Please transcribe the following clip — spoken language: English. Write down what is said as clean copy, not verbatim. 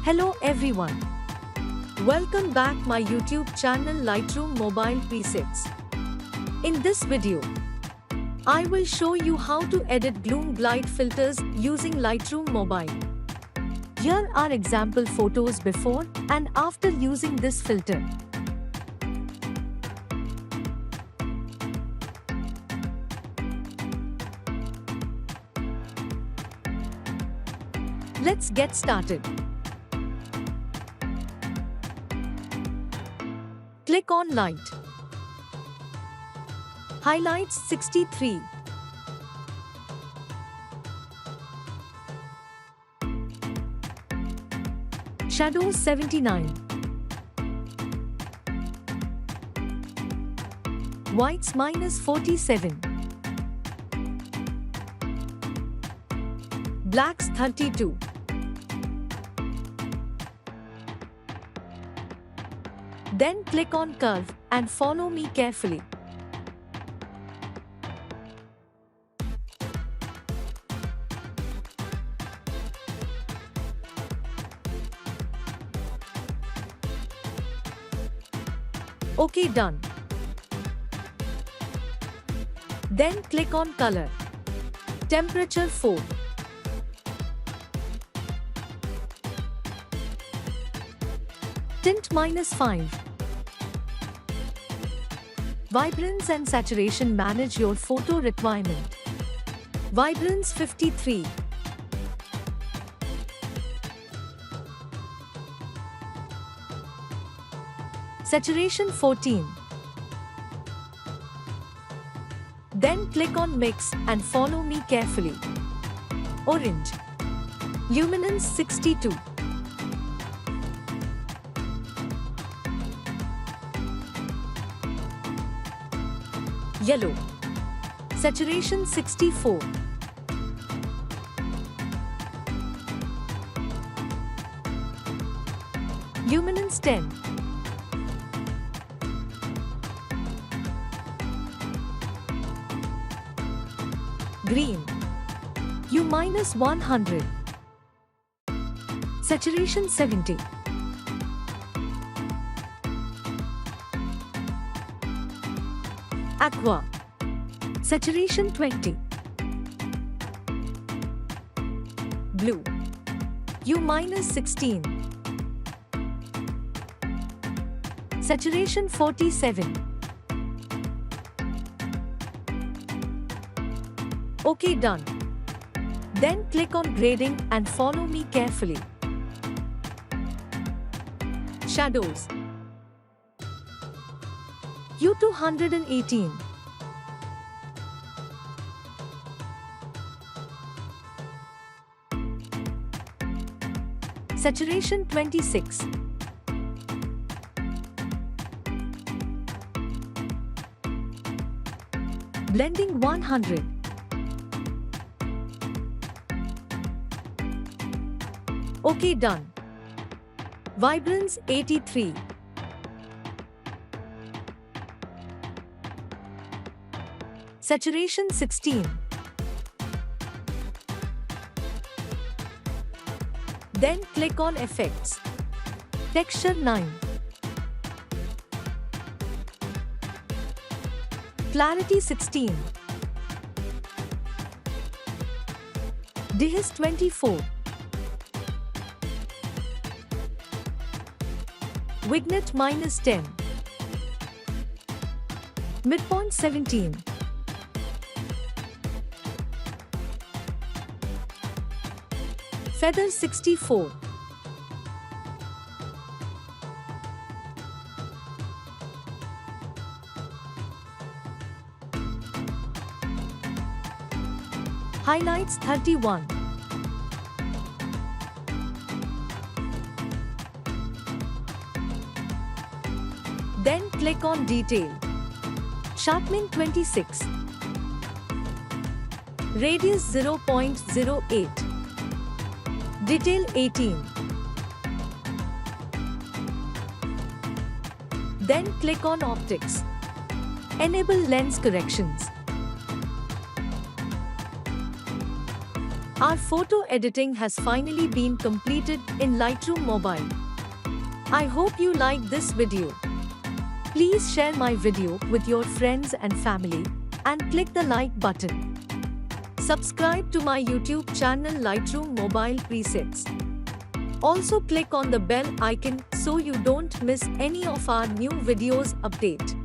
Hello everyone. Welcome back my YouTube channel Lightroom Mobile Presets. In this video, I will show you how to edit Gloom Glight filters using Lightroom Mobile. Here are example photos before and after using this filter. Let's get started. Click on Light. Highlights 63. Shadows 79. Whites -47. Blacks 32. Then click on Curve and follow me carefully. Okay, done. Then click on Color. Temperature 4. Tint -5. Vibrance and saturation, manage your photo requirement. Vibrance 53. Saturation 14. Then click on Mix and follow me carefully. Orange. Luminance 62. Yellow. Saturation 64. Luminance 10. Green. U-100. Saturation 70. Aqua. Saturation 20. Blue. U-16. Saturation 47. Okay, done. Then click on Grading and follow me carefully. Shadows. U-218. Saturation 26. Blending 100. Okay, done. Vibrance 83. Saturation 16. Then click on Effects. Texture 9. Clarity 16. Dehaze 24. Vignette -10. Midpoint 17. Feather 64. Highlights 31. Then click on Detail. Sharpening 26. Radius 0.08. Detail 18. Then click on Optics. Enable Lens Corrections. Our photo editing has finally been completed in Lightroom Mobile. I hope you liked this video. Please share my video with your friends and family and click the like button. Subscribe to my YouTube channel Lightroom Mobile Presets. Also click on the bell icon so you don't miss any of our new videos update.